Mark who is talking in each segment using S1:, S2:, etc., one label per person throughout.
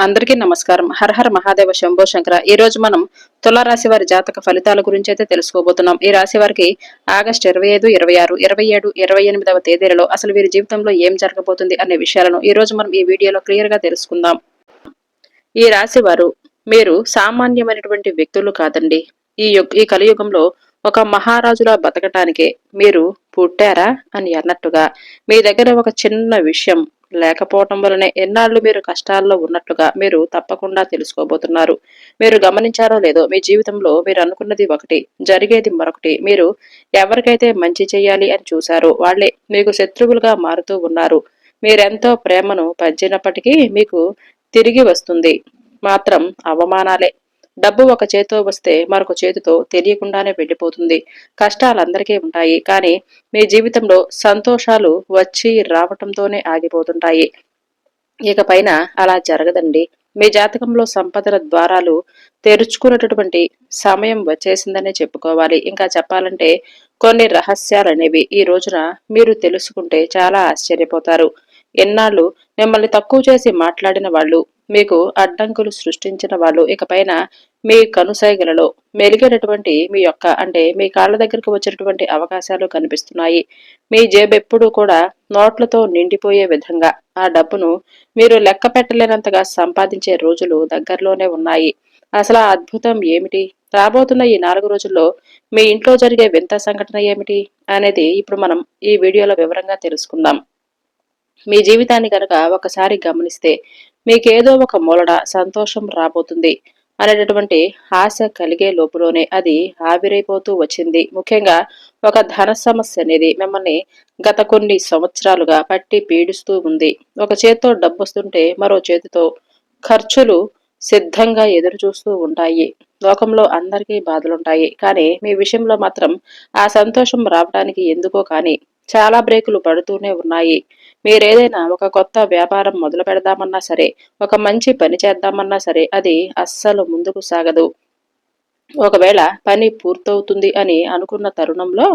S1: అందరికీ నమస్కారం. హర హర మహాదేవ శంభో శంకర. ఈ రోజు మనం తులారాశి వారి జాతక ఫలితాల గురించి అయితే తెలుసుకోబోతున్నాం. ఈ రాశి వారికి ఆగస్టు 25, 26, 27, 28వ తేదీలలో అసలు వీరి జీవితంలో ఏం జరగబోతుంది అనే విషయాలను ఈ రోజు మనం ఈ వీడియోలో క్లియర్ గా తెలుసుకుందాం. ఈ రాశి వారు మీరు సామాన్యమైనటువంటి వ్యక్తులు కాదండి. ఈ కలియుగంలో ఒక మహారాజులా బతకటానికే మీరు పుట్టారా అని అన్నట్టుగా మీ దగ్గర ఒక చిన్న విషయం లేకపోవటం వలనే ఎన్నాళ్ళు మీరు కష్టాల్లో ఉన్నట్లుగా మీరు తప్పకుండా తెలుసుకోబోతున్నారు. మీరు గమనించారో లేదో మీ జీవితంలో మీరు అనుకున్నది ఒకటి, జరిగేది మరొకటి. మీరు ఎవరికైతే మంచి చేయాలి అని చూశారో వాళ్లే మీకు శత్రువులుగా మారుతూ ఉన్నారు. మీరెంతో ప్రేమను పంచినప్పటికీ మీకు తిరిగి వస్తుంది మాత్రం అవమానాలే. డబ్బు ఒక చేతితో వస్తే మరొక చేతితో తెలియకుండానే వెళ్ళిపోతుంది. కష్టాలందరికీ ఉంటాయి, కానీ మీ జీవితంలో సంతోషాలు వచ్చి రావటంతోనే ఆగిపోతుంటాయి. ఇక పైన అలా జరగదండి. మీ జాతకంలో సంపదల ద్వారాలు తెరుచుకున్నటువంటి సమయం వచ్చేసిందనే చెప్పుకోవాలి. ఇంకా చెప్పాలంటే కొన్ని రహస్యాలనేవి ఈ రోజున మీరు తెలుసుకుంటే చాలా ఆశ్చర్యపోతారు. ఎన్నాళ్ళు మిమ్మల్ని తక్కువ చేసి మాట్లాడిన వాళ్ళు, మీకు అడ్డంకులు సృష్టించిన వాళ్ళు ఇకపైన మీ కనుసైగలలో మెలిగేటటువంటి మీ యొక్క అంటే మీ కాళ్ళ దగ్గరకు వచ్చినటువంటి అవకాశాలు కనిపిస్తున్నాయి. మీ జేబెప్పుడూ కూడా నోట్లతో నిండిపోయే విధంగా ఆ డబ్బును మీరు లెక్క పెట్టలేనంతగా సంపాదించే రోజులు దగ్గరలోనే ఉన్నాయి. అసలు ఆ అద్భుతం ఏమిటి? రాబోతున్న ఈ 4 రోజుల్లో మీ ఇంట్లో జరిగే వింత సంఘటన ఏమిటి అనేది ఇప్పుడు మనం ఈ వీడియోలో వివరంగా తెలుసుకుందాం. మీ జీవితాన్ని కనుక ఒకసారి గమనిస్తే మీకేదో ఒక మూలన సంతోషం రాబోతుంది అనేటటువంటి ఆశ కలిగే లోపులోనే అది ఆవిరైపోతూ వచ్చింది. ముఖ్యంగా ఒక ధన సమస్య అనేది మిమ్మల్ని గత కొన్ని సంవత్సరాలుగా పట్టి పీడిస్తూ ఉంది. ఒక చేత్తో డబ్బు వస్తుంటే మరో చేతితో ఖర్చులు సిద్ధంగా ఎదురు చూస్తూ ఉంటాయి. లోకంలో అందరికీ బాధలుంటాయి, కానీ మీ విషయంలో మాత్రం ఆ సంతోషం రావడానికి ఎందుకో కానీ చాలా బ్రేకులు పడుతూనే ఉన్నాయి. మీరేదైనా ఒక కొత్త వ్యాపారం మొదలు పెడదామన్నా సరే, ఒక మంచి పని చేద్దామన్నా సరే అది అస్సలు ముందుకు సాగదు. ఒకవేళ పని పూర్తవుతుంది అని అనుకున్న తరుణంలో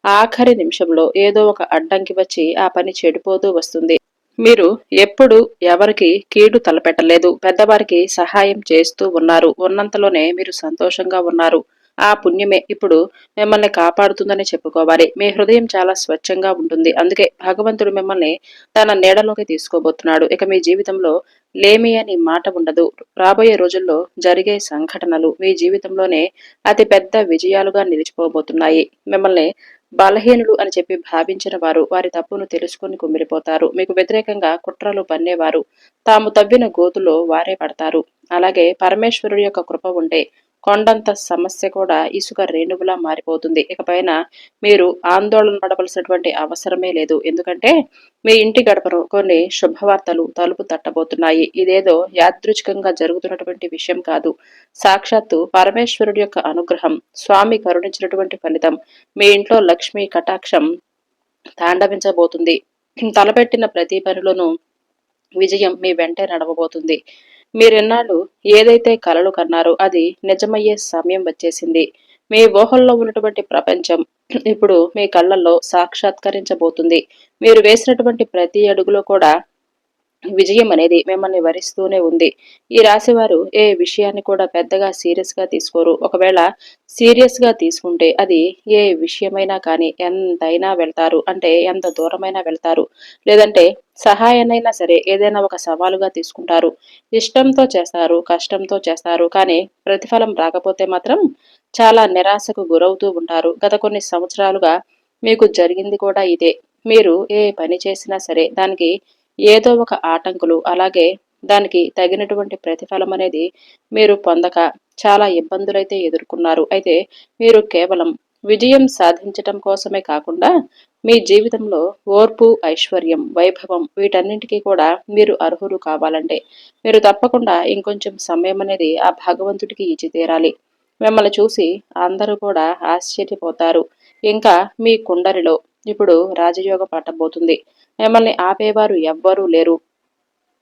S1: ఆఖరి నిమిషంలో ఏదో ఒక అడ్డంకి వచ్చి ఆ పని చెడిపోతూ వస్తుంది. మీరు ఎప్పుడు ఎవరికి కీడు తలపెట్టలేదు. పెద్దవారికి సహాయం చేస్తూ ఉన్నారు. ఉన్నంతలోనే మీరు సంతోషంగా ఉన్నారు. ఆ పుణ్యమే ఇప్పుడు మిమ్మల్ని కాపాడుతుందని చెప్పుకోవాలి. మీ హృదయం చాలా స్వచ్ఛంగా ఉంటుంది. అందుకే భగవంతుడు మిమ్మల్ని తన నీడలోకి తీసుకోబోతున్నాడు. ఇక మీ జీవితంలో లేమి అని మాట ఉండదు. రాబోయే రోజుల్లో జరిగే సంఘటనలు మీ జీవితంలోనే అతి పెద్ద విజయాలుగా నిలిచిపోబోతున్నాయి. మిమ్మల్ని బలహీనులు అని చెప్పి భావించిన వారు వారి తప్పును తెలుసుకుని కుమిలిపోతారు. మీకు వ్యతిరేకంగా కుట్రలు పన్నేవారు తాము తవ్విన గోతులో వారే పడతారు. అలాగే పరమేశ్వరుడి యొక్క కృప ఉంటే కొండంత సమస్య కూడా ఇసుక రేణువులా మారిపోతుంది. ఇకపైన మీరు ఆందోళన పడవలసినటువంటి అవసరమే లేదు. ఎందుకంటే మీ ఇంటి గడపను కొన్ని శుభవార్తలు తలుపు తట్టబోతున్నాయి. ఇదేదో యాదృచ్ఛికంగా జరుగుతున్నటువంటి విషయం కాదు. సాక్షాత్తు పరమేశ్వరుడి యొక్క అనుగ్రహం, స్వామి కరుణించినటువంటి ఫలితం. మీ ఇంట్లో లక్ష్మీ కటాక్షం తాండవించబోతుంది. తలపెట్టిన ప్రతి పనిలోనూ విజయం మీ వెంటే నడవబోతుంది. మీరెన్నాళ్ళు ఏదైతే కలలు కన్నారో అది నిజమయ్యే సమయం వచ్చేసింది. మీ ఊహల్లో ఉన్నటువంటి ప్రపంచం ఇప్పుడు మీ కళ్ళల్లో సాక్షాత్కరించబోతుంది. మీరు వేసినటువంటి ప్రతి అడుగులో కూడా విజయం అనేది మిమ్మల్ని వరిస్తూనే ఉంది. ఈ రాశి వారు ఏ విషయాన్ని కూడా పెద్దగా సీరియస్ గా తీసుకోరు. ఒకవేళ సీరియస్ గా తీసుకుంటే అది ఏ విషయమైనా కానీ ఎంతైనా వెళ్తారు, అంటే ఎంత దూరమైనా వెళ్తారు. లేదంటే సహాయాన్నైనా సరే ఏదైనా ఒక సవాలుగా తీసుకుంటారు. ఇష్టంతో చేస్తారు, కష్టంతో చేస్తారు, కానీ ప్రతిఫలం రాకపోతే మాత్రం చాలా నిరాశకు గురవుతూ ఉంటారు. గత కొన్ని సంవత్సరాలుగా మీకు జరిగింది కూడా ఇదే. మీరు ఏ పని చేసినా సరే దానికి ఏదో ఒక ఆటంకులు, అలాగే దానికి తగినటువంటి ప్రతిఫలం అనేది మీరు పొందక చాలా ఇబ్బందులైతే ఎదుర్కొన్నారు. అయితే మీరు కేవలం విజయం సాధించటం కోసమే కాకుండా మీ జీవితంలో ఓర్పు, ఐశ్వర్యం, వైభవం వీటన్నింటికీ కూడా మీరు అర్హులు కావాలంటే మీరు తప్పకుండా ఇంకొంచెం సమయం అనేది ఆ భగవంతుడికి ఇచ్చి తీరాలి. మిమ్మల్ని చూసి అందరూ కూడా ఆశ్చర్యపోతారు. ఇంకా మీ కుండలిలో ఇప్పుడు రాజయోగం పట్టబోతుంది. మిమ్మల్ని ఆపేవారు ఎవ్వరూ లేరు.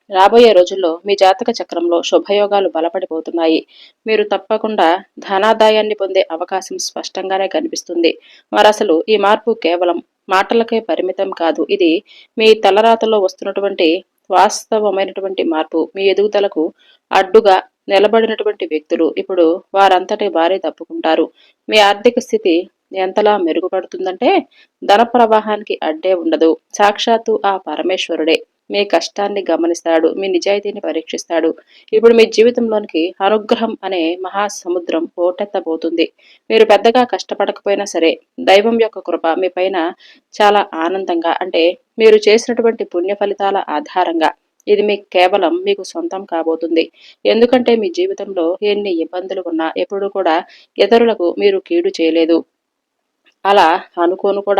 S1: రాబోయే రోజుల్లో మీ జాతక చక్రంలో శుభయోగాలు బలపడిపోతున్నాయి. మీరు తప్పకుండా ధనాదాయాన్ని పొందే అవకాశం స్పష్టంగానే కనిపిస్తుంది. మరసలు ఈ మార్పు కేవలం మాటలకే పరిమితం కాదు. ఇది మీ తలరాతలో వస్తున్నటువంటి వాస్తవమైనటువంటి మార్పు. మీ ఎదుగుదలకు అడ్డుగా నిలబడినటువంటి వ్యక్తులు ఇప్పుడు వారంతటి వారే తప్పుకుంటారు. మీ ఆర్థిక స్థితి ఎంతలా మెరుగుపడుతుందంటే ధన ప్రవాహానికి అడ్డే ఉండదు. సాక్షాత్తు ఆ పరమేశ్వరుడే మీ కష్టాన్ని గమనిస్తాడు, మీ నిజాయితీని పరీక్షిస్తాడు. ఇప్పుడు మీ జీవితంలోనికి అనుగ్రహం అనే మహాసముద్రం పోటెత్తబోతుంది. మీరు పెద్దగా కష్టపడకపోయినా సరే దైవం యొక్క కృప మీ పైన చాలా ఆనందంగా, అంటే మీరు చేసినటువంటి పుణ్య ఫలితాల ఆధారంగా ఇది మీకు కేవలం మీకు సొంతం కాబోతుంది. ఎందుకంటే మీ జీవితంలో ఎన్ని ఇబ్బందులు ఉన్నా ఎప్పుడూ కూడా ఇతరులకు మీరు కీడు చేయలేదు. అలా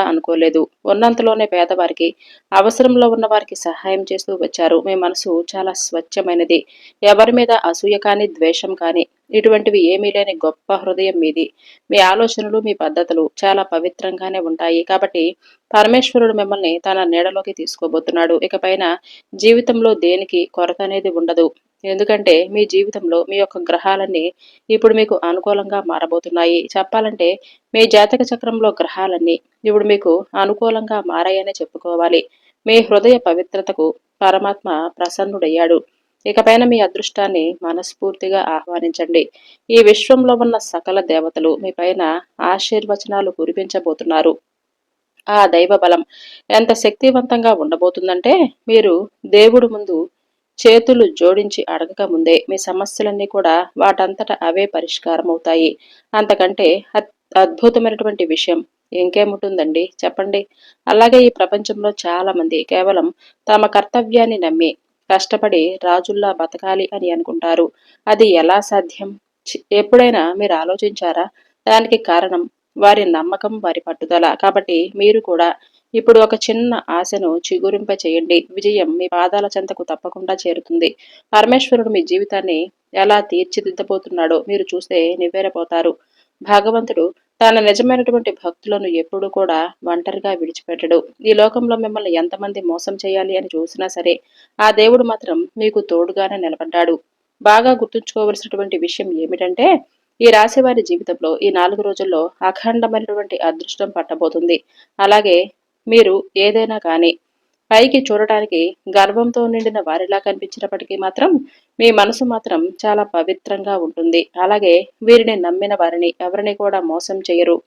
S1: అనుకోలేదు. ఉన్నంతలోనే పేదవారికి, అవసరంలో ఉన్న వారికి సహాయం చేస్తూ వచ్చారు. మీ మనసు చాలా స్వచ్ఛమైనది. ఎవరి మీద అసూయ కాని, ద్వేషం కాని ఇటువంటివి ఏమీ లేని గొప్ప హృదయం మీది. మీ ఆలోచనలు, మీ పద్ధతులు చాలా పవిత్రంగానే ఉంటాయి. కాబట్టి పరమేశ్వరుడు మిమ్మల్ని తన నీడలోకి తీసుకోబోతున్నాడు. ఇకపైన జీవితంలో దేనికి కొరత అనేది ఉండదు. ఎందుకంటే మీ జీవితంలో మీ యొక్క గ్రహాలన్నీ ఇప్పుడు మీకు అనుకూలంగా మారబోతున్నాయి. చెప్పాలంటే మీ జాతక చక్రంలో గ్రహాలన్నీ ఇప్పుడు మీకు అనుకూలంగా మారాయనే చెప్పుకోవాలి. మీ హృదయ పవిత్రతకు పరమాత్మ ప్రసన్నుడయ్యాడు. ఇకపైన మీ అదృష్టాన్ని మనస్ఫూర్తిగా ఆహ్వానించండి. ఈ విశ్వంలో ఉన్న సకల దేవతలు మీ పైన ఆశీర్వచనాలు కురిపించబోతున్నారు. ఆ దైవ బలం ఎంత శక్తివంతంగా ఉండబోతుందంటే మీరు దేవుడు ముందు చేతులు జోడించి అడగక ముందే మీ సమస్యలన్నీ కూడా వాటంతట అవే పరిష్కారం అవుతాయి. అంతకంటే అద్భుతమైనటువంటి విషయం ఇంకేముంటుందండి చెప్పండి. అలాగే ఈ ప్రపంచంలో చాలా మంది కేవలం తమ కర్తవ్యాన్ని నమ్మి కష్టపడి రాజుల్లా బతకాలి అని అనుకుంటారు. అది ఎలా సాధ్యం? ఎప్పుడైనా మీరు ఆలోచించారా? దానికి కారణం వారి నమ్మకం, వారి పట్టుదల. కాబట్టి మీరు కూడా ఇప్పుడు ఒక చిన్న ఆశను చిగురింప చేయండి. విజయం మీ పాదాల చెంతకు తప్పకుండా చేరుతుంది. పరమేశ్వరుడు మీ జీవితాన్ని ఎలా తీర్చిదిద్దబోతున్నాడో మీరు చూస్తే నివ్వెరపోతారు. భగవంతుడు తన నిజమైనటువంటి భక్తులను ఎప్పుడూ కూడా ఒంటరిగా విడిచిపెట్టడు. ఈ లోకంలో మిమ్మల్ని ఎంతమంది మోసం చేయాలి అని చూసినా సరే ఆ దేవుడు మాత్రం మీకు తోడుగానే నిలబడ్డాడు. బాగా గుర్తుంచుకోవలసినటువంటి విషయం ఏమిటంటే ఈ రాశి వారి జీవితంలో ఈ 4 రోజుల్లో అఖండమైనటువంటి అదృష్టం పట్టబోతుంది. అలాగే మీరు ఏదైనా కానీ పైకి చూడటానికి గర్వంతో నిండిన వారిలా కనిపించినప్పటికీ మాత్రం మీ మనసు మాత్రం చాలా పవిత్రంగా ఉంటుంది. అలాగే వీరిని నమ్మిన వారిని ఎవరిని కూడా మోసం చేయరు.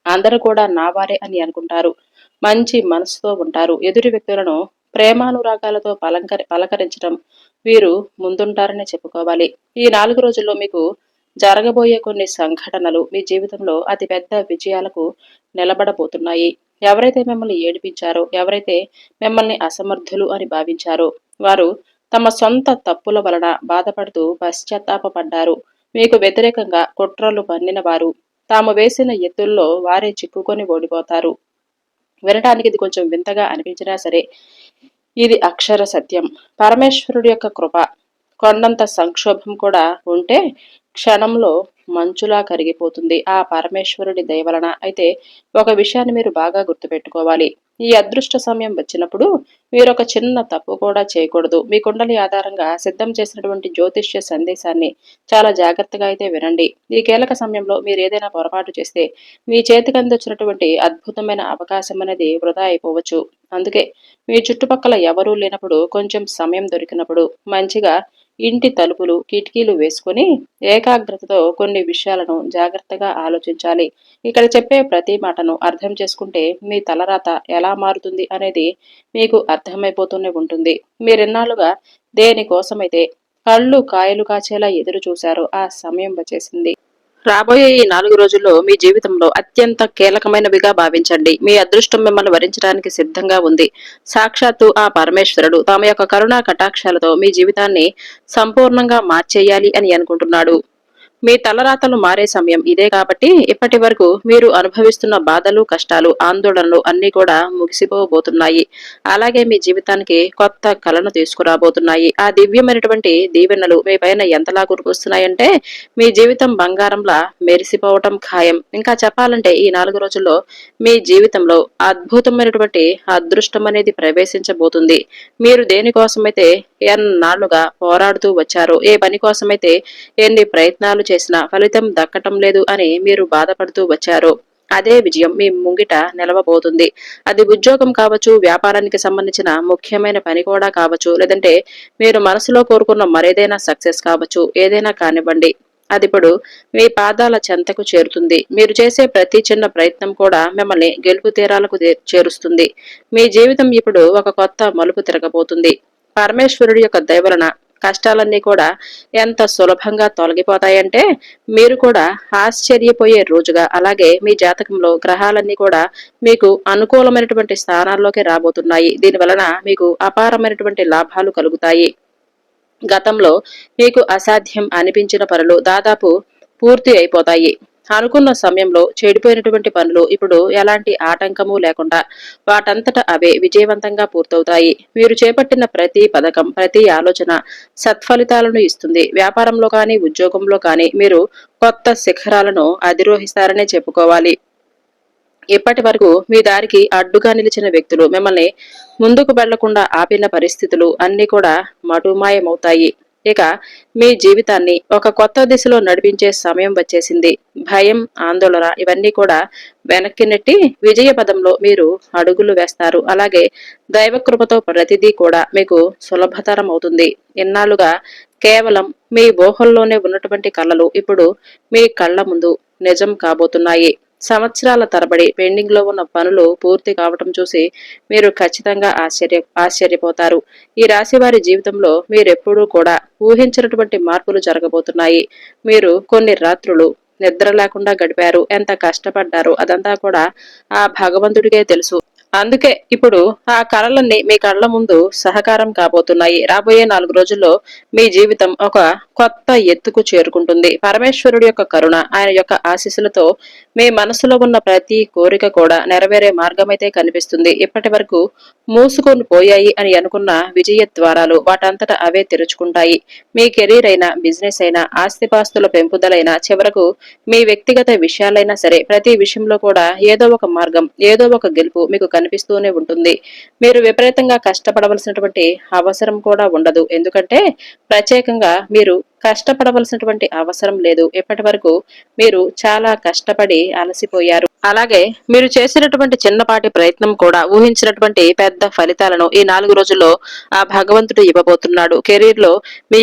S1: అందరూ కూడా నా వారే అని అనుకుంటారు. మంచి మనసుతో ఉంటారు. ఎదుటి వ్యక్తులను ప్రేమానురాగాలతో పలకరించడం వీరు ముందుంటారని చెప్పుకోవాలి. ఈ 4 రోజుల్లో మీకు జరగబోయే కొన్ని సంఘటనలు మీ జీవితంలో అతిపెద్ద విజయాలకు నిలబడబోతున్నాయి. ఎవరైతే మిమ్మల్ని ఏడిపించారో, ఎవరైతే మిమ్మల్ని అసమర్థులు అని భావించారో వారు తమ సొంత తప్పుల వలన బాధపడుతూ పశ్చాత్తాపపడ్డారు. మీకు వ్యతిరేకంగా కుట్రలు పన్నిన వారు తాము వేసిన ఎత్తుల్లో వారే చిక్కుకొని ఓడిపోతారు. వినటానికి ఇది కొంచెం వింతగా అనిపించినా సరే ఇది అక్షర సత్యం. పరమేశ్వరుడి యొక్క కృప కొండంత సంక్షోభం కూడా ఉంటే క్షణంలో మంచులా కరిగిపోతుంది ఆ పరమేశ్వరుడి దయవలన. అయితే ఒక విషయాన్ని మీరు బాగా గుర్తుపెట్టుకోవాలి. ఈ అదృష్ట సమయం వచ్చినప్పుడు మీరు ఒక చిన్న తప్పు కూడా చేయకూడదు. మీ కుండలి ఆధారంగా సిద్ధం చేసినటువంటి జ్యోతిష్య సందేశాన్ని చాలా జాగ్రత్తగా అయితే వినండి. ఈ కీలక సమయంలో మీరు ఏదైనా పొరపాటు చేస్తే మీ చేతికి అందించినటువంటి అద్భుతమైన అవకాశం అనేది వృధా అయిపోవచ్చు. అందుకే మీ చుట్టుపక్కల ఎవరూ లేనప్పుడు, కొంచెం సమయం దొరికినప్పుడు మంచిగా ఇంటి తలుపులు, కిటికీలు వేసుకుని ఏకాగ్రతతో కొన్ని విషయాలను జాగ్రత్తగా ఆలోచించాలి. ఇక్కడ చెప్పే ప్రతి మాటను అర్థం చేసుకుంటే మీ తలరాత ఎలా మారుతుంది అనేది మీకు అర్థమైపోతూనే ఉంటుంది. మీరెన్నాళ్ళుగా దేనికోసమైతే కళ్ళు కాయలు కాచేలా ఎదురు చూశారో ఆ సమయం వచ్చేసింది. రాబోయే ఈ 4 రోజుల్లో మీ జీవితంలో అత్యంత కీలకమైనవిగా భావించండి. మీ అదృష్టం మిమ్మల్ని వరించడానికి సిద్ధంగా ఉంది. సాక్షాత్తు ఆ పరమేశ్వరుడు తమ యొక్క కరుణా కటాక్షాలతో మీ జీవితాన్ని సంపూర్ణంగా మార్చేయాలి అని అనుకుంటున్నాడు. మీ తలరాతలు మారే సమయం ఇదే. కాబట్టి ఇప్పటి వరకు మీరు అనుభవిస్తున్న బాధలు, కష్టాలు, ఆందోళనలు అన్నీ కూడా ముగిసిపోబోతున్నాయి. అలాగే మీ జీవితానికి కొత్త కళను తీసుకురాబోతున్నాయి. ఆ దివ్యమైనటువంటి దీవెనలు మీ పైన ఎంతలా కురిపిస్తున్నాయంటే మీ జీవితం బంగారంలా మెరిసిపోవటం ఖాయం. ఇంకా చెప్పాలంటే ఈ 4 రోజుల్లో మీ జీవితంలో అద్భుతమైనటువంటి అదృష్టం అనేది ప్రవేశించబోతుంది. మీరు దేనికోసమైతే ఎన్నాళ్లుగా పోరాడుతూ వచ్చారో, ఏ పని కోసమైతే ఎన్ని ప్రయత్నాలు చేసినా ఫలితం దక్కటం లేదు అని మీరు బాధపడుతూ వచ్చారో అదే విజయం మీ ముంగిట నిలవబోతుంది. అది ఉద్యోగం కావచ్చు, వ్యాపారానికి సంబంధించిన ముఖ్యమైన పని కూడా కావచ్చు, లేదంటే మీరు మనసులో కోరుకున్న మరేదైనా సక్సెస్ కావచ్చు, ఏదైనా కానివ్వండి. అదిప్పుడు మీ పాదాల చెంతకు చేరుతుంది. మీరు చేసే ప్రతి చిన్న ప్రయత్నం కూడా మిమ్మల్ని గెలుపు తీరాలకు చేరుస్తుంది. మీ జీవితం ఇప్పుడు ఒక కొత్త మలుపు తిరగబోతుంది. పరమేశ్వరుడి యొక్క దయ వలన కష్టాలన్నీ కూడా ఎంత సులభంగా తొలగిపోతాయంటే మీరు కూడా ఆశ్చర్యపోయే రోజుగా, అలాగే మీ జాతకంలో గ్రహాలన్నీ కూడా మీకు అనుకూలమైనటువంటి స్థానాల్లోకి రాబోతున్నాయి. దీనివలన మీకు అపారమైనటువంటి లాభాలు కలుగుతాయి. గతంలో మీకు అసాధ్యం అనిపించిన పనులు దాదాపు పూర్తి అయిపోతాయి. అనుకున్న సమయంలో చెడిపోయినటువంటి పనులు ఇప్పుడు ఎలాంటి ఆటంకము లేకుండా వాటంతట అవే విజయవంతంగా పూర్తవుతాయి. మీరు చేపట్టిన ప్రతి పథకం, ప్రతి ఆలోచన సత్ఫలితాలను ఇస్తుంది. వ్యాపారంలో కానీ, ఉద్యోగంలో కానీ మీరు కొత్త శిఖరాలను అధిరోహిస్తారనే చెప్పుకోవాలి. ఇప్పటి వరకు మీ దారికి అడ్డుగా నిలిచిన వ్యక్తులు, మిమ్మల్ని ముందుకు వెళ్లకుండా ఆపిన పరిస్థితులు అన్ని కూడా మటుమాయమవుతాయి. ఇక మీ జీవితాన్ని ఒక కొత్త దిశలో నడిపించే సమయం వచ్చేసింది. భయం, ఆందోళన ఇవన్నీ కూడా వెనక్కి నెట్టి విజయ పదంలో మీరు అడుగులు వేస్తారు. అలాగే దైవకృపతో ప్రతిదీ కూడా మీకు సులభతరం అవుతుంది. ఇన్నాళ్లుగా కేవలం మీ ఊహల్లోనే ఉన్నటువంటి కళలు ఇప్పుడు మీ కళ్ల ముందు నిజం కాబోతున్నాయి. సంవత్సరాల తరబడి పెండింగ్ లో ఉన్న పనులు పూర్తి కావటం చూసి మీరు ఖచ్చితంగా ఆశ్చర్యపోతారు. ఈ రాశి వారి జీవితంలో మీరెప్పుడూ కూడా ఊహించినటువంటి మార్పులు జరగబోతున్నాయి. మీరు కొన్ని రాత్రులు నిద్ర లేకుండా గడిపారు. ఎంత కష్టపడ్డారు అదంతా కూడా ఆ భగవంతుడికే తెలుసు. అందుకే ఇప్పుడు ఆ కళలన్నీ మీ కళ్ళ ముందు సహకారం కాబోతున్నాయి. రాబోయే 4 రోజుల్లో మీ జీవితం ఒక కొత్త ఎత్తుకు చేరుకుంటుంది. పరమేశ్వరుడి యొక్క కరుణ, ఆయన యొక్క ఆశీస్సులతో మీ మనసులో ఉన్న ప్రతి కోరిక కూడా నెరవేరే మార్గమైతే కనిపిస్తుంది. ఇప్పటి వరకు మూసుకొని పోయాయి అని అనుకున్న విజయ ద్వారాలు వాటంతట అవే తెరుచుకుంటాయి. మీ కెరీర్ అయినా, బిజినెస్ అయినా, ఆస్తిపాస్తుల పెంపుదలైనా, చివరకు మీ వ్యక్తిగత విషయాలైనా సరే ప్రతి విషయంలో కూడా ఏదో ఒక మార్గం, ఏదో ఒక గెలుపు మీకు కనిపిస్తూనే ఉంటుంది. మీరు విపరీతంగా కష్టపడవలసినటువంటి అవసరం కూడా ఉండదు. ఎందుకంటే ప్రత్యేకంగా మీరు కష్టపడవలసినటువంటి అవసరం లేదు. ఇప్పటి వరకు మీరు చాలా కష్టపడి అలసిపోయారు. అలాగే మీరు చేసినటువంటి చిన్నపాటి ప్రయత్నం కూడా ఊహించినటువంటి పెద్ద ఫలితాలను ఈ 4 రోజుల్లో ఆ భగవంతుడు ఇవ్వబోతున్నాడు. కెరీర్ లో మీ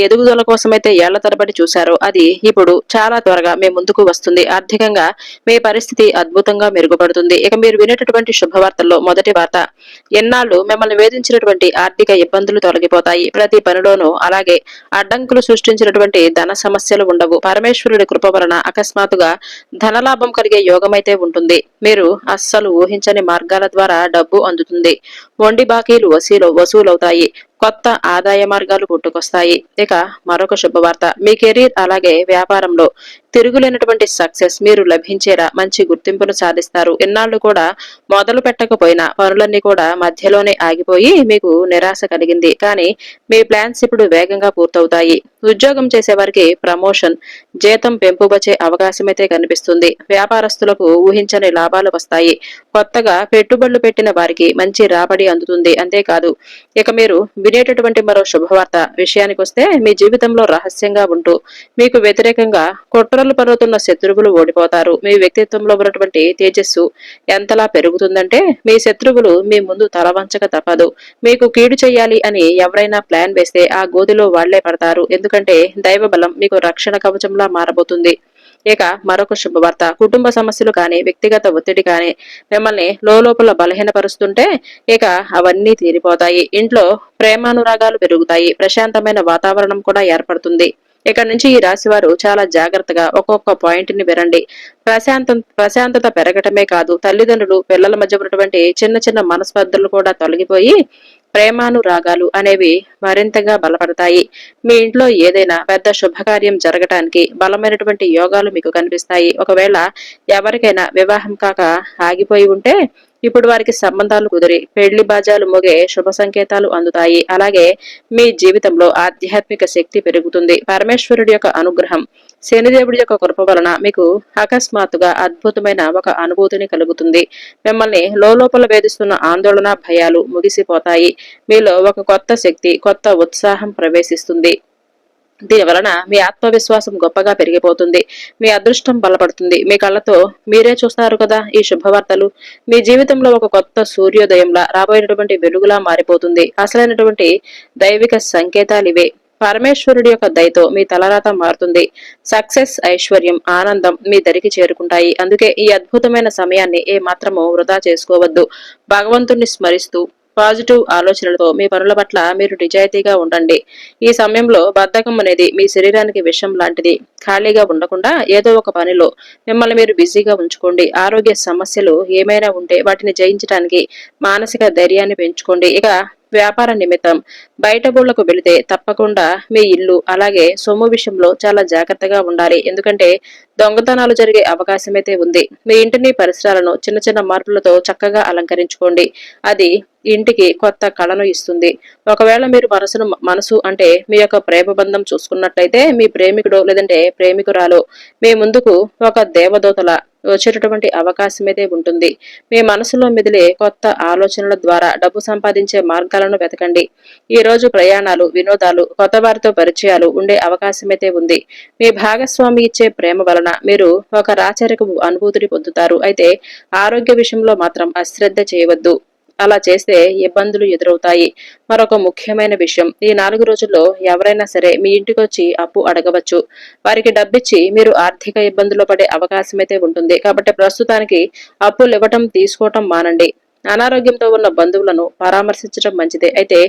S1: ఎదుగుదల కోసమైతే ఏళ్ల తరబడి చూశారో అది ఇప్పుడు చాలా త్వరగా మీ ముందుకు వస్తుంది. ఆర్థికంగా మీ పరిస్థితి అద్భుతంగా మెరుగుపడుతుంది. ఇక మీరు వినేటటువంటి శుభవార్తల్లో మొదటి వార్త, ఎన్నాళ్ళు మిమ్మల్ని వేధించినటువంటి ఆర్థిక ఇబ్బందులు తొలగిపోతాయి. ప్రతి పనిలోనూ అలాగే అడ్డంకులు సృష్టించినటువంటి ధన సమస్యలు ఉండవు. పరమేశ్వరుడి కృప వలన అకస్మాత్తుగా ధనలాభం కలిగే యోగమైతే ఉంటుంది. మీరు అస్సలు ఊహించని మార్గాల ద్వారా డబ్బు అందుతుంది. మొండి బాకీలు వసూలవుతాయి. కొత్త ఆదాయ మార్గాలు పుట్టుకొస్తాయి. ఇక మరొక శుభవార్త, మీ కెరీర్ అలాగే వ్యాపారంలో తిరుగులేనటువంటి సక్సెస్ మీరు లభించేలా మంచి గుర్తింపును సాధిస్తారు. ఇన్నాళ్లు కూడా మొదలు పెట్టకపోయినా పనులన్నీ కూడా మధ్యలోనే ఆగిపోయి మీకు నిరాశ కలిగింది. కానీ మీ ప్లాన్స్ ఇప్పుడు వేగంగా పూర్తవుతాయి. ఉద్యోగం చేసేవారికి ప్రమోషన్, జీతం పెంపు వచ్చే అవకాశం అయితే కనిపిస్తుంది. వ్యాపారస్తులకు ఊహించని లాభాలు వస్తాయి. కొత్తగా పెట్టుబడులు పెట్టిన వారికి మంచి రాబడి అందుతుంది. అంతేకాదు ఇక మీరు వినేటటువంటి మరో శుభవార్త విషయానికొస్తే, మీ జీవితంలో రహస్యంగా ఉంటూ మీకు వ్యతిరేకంగా కుట్రలు పన్నుతున్న శత్రువులు ఓడిపోతారు. మీ వ్యక్తిత్వంలో ఉన్నటువంటి తేజస్సు ఎంతలా పెరుగుతుందంటే మీ శత్రువులు మీ ముందు తలవంచక తప్పదు. మీకు కీడు చెయ్యాలి అని ఎవరైనా ప్లాన్ వేస్తే ఆ గోతిలో వాళ్లే పడతారు. ఎందుకంటే దైవ బలం మీకు రక్షణ కవచంలా మారబోతుంది. ఇక మరొక శుభవార్త, కుటుంబ సమస్యలు కానీ, వ్యక్తిగత ఒత్తిడి కానీ మిమ్మల్ని లోపల బలహీనపరుస్తుంటే ఇక అవన్నీ తీరిపోతాయి. ఇంట్లో ప్రేమానురాగాలు పెరుగుతాయి. ప్రశాంతమైన వాతావరణం కూడా ఏర్పడుతుంది. ఇక నుంచి ఈ రాశి వారు చాలా జాగ్రత్తగా ఒక్కొక్క పాయింట్ ని వినండి. ప్రశాంతత పెరగటమే కాదు, తల్లిదండ్రులు పిల్లల మధ్య ఉన్నటువంటి చిన్న చిన్న మనస్పర్ధలు కూడా తొలగిపోయి ప్రేమానురాగాలు అనేవి మరింతగా బలపడతాయి. మీ ఇంట్లో ఏదైనా పెద్ద శుభకార్యం జరగటానికి బలమైనటువంటి యోగాలు మీకు కనిపిస్తాయి. ఒకవేళ ఎవరికైనా వివాహం కాక ఆగిపోయి ఉంటే ఇప్పుడు వారికి సంబంధాలు కుదిరి పెళ్లి బాజాలు మోగే శుభ సంకేతాలు అందుతాయి. అలాగే మీ జీవితంలో ఆధ్యాత్మిక శక్తి పెరుగుతుంది. పరమేశ్వరుడి యొక్క అనుగ్రహం, శనిదేవుడి యొక్క కృప వలన మీకు అకస్మాత్తుగా అద్భుతమైన ఒక అనుభూతిని కలుగుతుంది. మిమ్మల్ని లోపల వేధిస్తున్న ఆందోళన, భయాలు ముగిసిపోతాయి. మీలో ఒక కొత్త శక్తి, కొత్త ఉత్సాహం ప్రవేశిస్తుంది. దీని వలన మీ ఆత్మవిశ్వాసం గొప్పగా పెరిగిపోతుంది. మీ అదృష్టం బలపడుతుంది. మీ కళ్ళతో మీరే చూస్తారు కదా ఈ శుభవార్తలు. మీ జీవితంలో ఒక కొత్త సూర్యోదయంలా రాబోయేటటువంటి వెలుగులా మారిపోతుంది. అసలైనటువంటి దైవిక సంకేతాలివే. పరమేశ్వరుడి యొక్క దయతో మీ తలరాత మారుతుంది. సక్సెస్, ఐశ్వర్యం, ఆనందం మీ దరికి చేరుకుంటాయి. అందుకే ఈ అద్భుతమైన సమయాన్ని ఏ మాత్రము వృధా చేసుకోవద్దు. భగవంతుణ్ణి స్మరిస్తూ పాజిటివ్ ఆలోచనలతో మీ పనుల పట్ల మీరు నిజాయితీగా ఉండండి. ఈ సమయంలో బద్ధకం అనేది మీ శరీరానికి విషం లాంటిది. ఖాళీగా ఉండకుండా ఏదో ఒక పనిలో మిమ్మల్ని మీరు బిజీగా ఉంచుకోండి. ఆరోగ్య సమస్యలు ఏమైనా ఉంటే వాటిని జయించడానికి మానసిక ధైర్యాన్ని పెంచుకోండి. ఇక వ్యాపార నిమిత్తం బయట ఊళ్ళకు వెళితే తప్పకుండా మీ ఇల్లు అలాగే సొమ్ము విషయంలో చాలా జాగ్రత్తగా ఉండాలి. ఎందుకంటే దొంగతనాలు జరిగే అవకాశం అయితే ఉంది. మీ ఇంటిని పరిసరాలను చిన్న చిన్న మార్పులతో చక్కగా అలంకరించుకోండి. అది ఇంటికి కొత్త కళను ఇస్తుంది. ఒకవేళ మీరు మనసు అంటే మీ యొక్క ప్రేమ బంధం చూసుకున్నట్లయితే మీ ప్రేమికుడు లేదంటే ప్రేమికురాలు మీ ముందుకు ఒక దేవదూతల వచ్చేటటువంటి అవకాశం అయితే ఉంటుంది. మీ మనసులో మెదిలే కొత్త ఆలోచనల ద్వారా డబ్బు సంపాదించే మార్గాలను వెతకండి. ఈ రోజు ప్రయాణాలు, వినోదాలు, కొత్త వారితో పరిచయాలు ఉండే అవకాశం అయితే ఉంది. మీ భాగస్వామి ఇచ్చే ప్రేమ వలన మీరు ఒక రాచరికపు అనుభూతిని పొందుతారు. అయితే ఆరోగ్య విషయంలో మాత్రం అశ్రద్ధ చేయవద్దు. అలా చేస్తే ఇబ్బందులు ఎదురవుతాయి. మరొక ముఖ్యమైన విషయం, ఈ 4 రోజుల్లో ఎవరైనా సరే మీ ఇంటికొచ్చి అప్పు అడగవచ్చు. వారికి డబ్బిచ్చి మీరు ఆర్థిక ఇబ్బందుల్లో పడే అవకాశం అయితే ఉంటుంది. కాబట్టి ప్రస్తుతానికి అప్పులు ఇవ్వటం తీసుకోవటం మానండి. అనారోగ్యంతో ఉన్న బంధువులను పరామర్శించడం మంచిదే. అయితే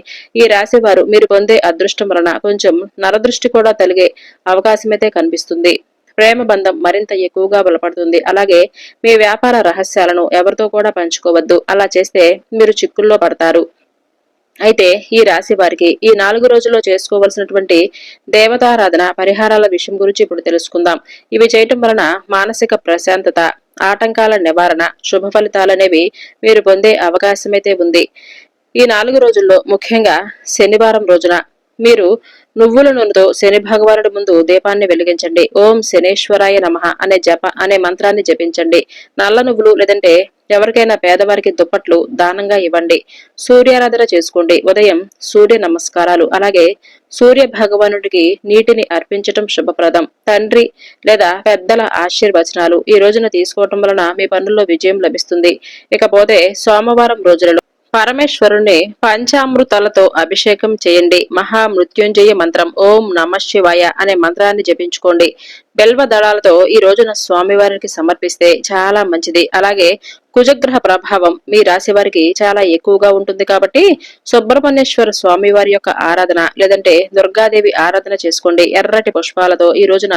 S1: ఈ రాశి వారు మీరు పొందే అదృష్టం వలన కొంచెం నరదృష్టి కూడా తొలగే అవకాశం అయితే కనిపిస్తుంది. ప్రేమ బంధం మరింత ఎక్కువగా బలపడుతుంది. అలాగే మీ వ్యాపార రహస్యాలను ఎవరితో కూడా పంచుకోవద్దు. అలా చేస్తే మీరు చిక్కుల్లో పడతారు. అయితే ఈ రాశి వారికి ఈ 4 రోజుల్లో చేసుకోవలసినటువంటి దేవతారాధన పరిహారాల విషయం గురించి ఇప్పుడు తెలుసుకుందాం. ఇవి చేయటం వలన మానసిక ప్రశాంతత, ఆటంకాల నివారణ, శుభ ఫలితాలనేవి మీరు పొందే అవకాశమైతే ఉంది. ఈ 4 రోజుల్లో ముఖ్యంగా శనివారం రోజున మీరు నువ్వుల నూనెతో శని భగవానుడి ముందు దీపాన్ని వెలిగించండి. ఓం శనేశ్వరాయ నమః అనే మంత్రాన్ని జపించండి. నల్ల నువ్వులు లేదంటే ఎవరికైనా పేదవారికి దుప్పట్లు దానంగా ఇవ్వండి. సూర్యారాధన చేసుకోండి. ఉదయం సూర్య నమస్కారాలు అలాగే సూర్య భగవానుడికి నీటిని అర్పించటం శుభప్రదం. తండ్రి లేదా పెద్దల ఆశీర్వచనాలు ఈ రోజున తీసుకోవటం వలన మీ పనుల్లో విజయం లభిస్తుంది. ఇకపోతే సోమవారం రోజులలో పరమేశ్వరుణ్ణి పంచామృతాలతో అభిషేకం చేయండి. మహామృత్యుంజయ మంత్రం ఓం నమ శివాయ అనే మంత్రాన్ని జపించుకోండి. బెల్వ దళాలతో ఈ రోజున స్వామివారికి సమర్పిస్తే చాలా మంచిది. అలాగే కుజగ్రహ ప్రభావం మీ రాశి వారికి చాలా ఎక్కువగా ఉంటుంది కాబట్టి సుబ్రహ్మణ్యేశ్వర స్వామి వారి యొక్క ఆరాధన లేదంటే దుర్గాదేవి ఆరాధన చేసుకోండి. ఎర్రటి పుష్పాలతో ఈ రోజున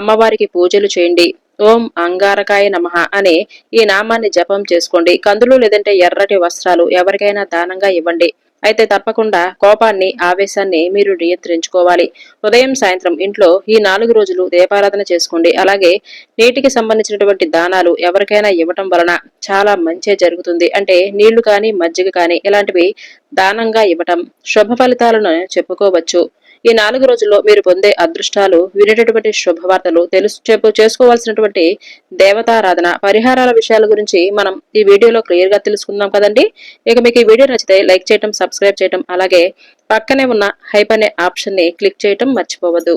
S1: అమ్మవారికి పూజలు చేయండి. ఓం అంగారకాయ నమః అనే ఈ నామాన్ని జపం చేసుకోండి. కందులు లేదంటే ఎర్రటి వస్త్రాలు ఎవరికైనా దానంగా ఇవ్వండి. అయితే తప్పకుండా కోపాన్ని, ఆవేశాన్ని మీరు నియంత్రించుకోవాలి. ఉదయం సాయంత్రం ఇంట్లో ఈ 4 రోజులు దీపారాధన చేసుకోండి. అలాగే నీటికి సంబంధించినటువంటి దానాలు ఎవరికైనా ఇవ్వటం వలన చాలా మంచి జరుగుతుంది. అంటే నీళ్లు కానీ మజ్జిగ కానీ ఇలాంటివి దానంగా ఇవ్వటం శుభ ఫలితాలను చెప్పుకోవచ్చు. ఈ 4 రోజుల్లో మీరు పొందే అదృష్టాలు, వినేటటువంటి శుభవార్తలు, చేసుకోవాల్సినటువంటి దేవతారాధన పరిహారాల విషయాల గురించి మనం ఈ వీడియోలో క్లియర్ గా తెలుసుకుందాం కదండి. ఇక మీకు ఈ వీడియో నచ్చితే లైక్ చేయటం, సబ్స్క్రైబ్ చేయటం అలాగే పక్కనే ఉన్న హైప్ అనే ఆప్షన్ ని క్లిక్ చేయటం మర్చిపోవద్దు.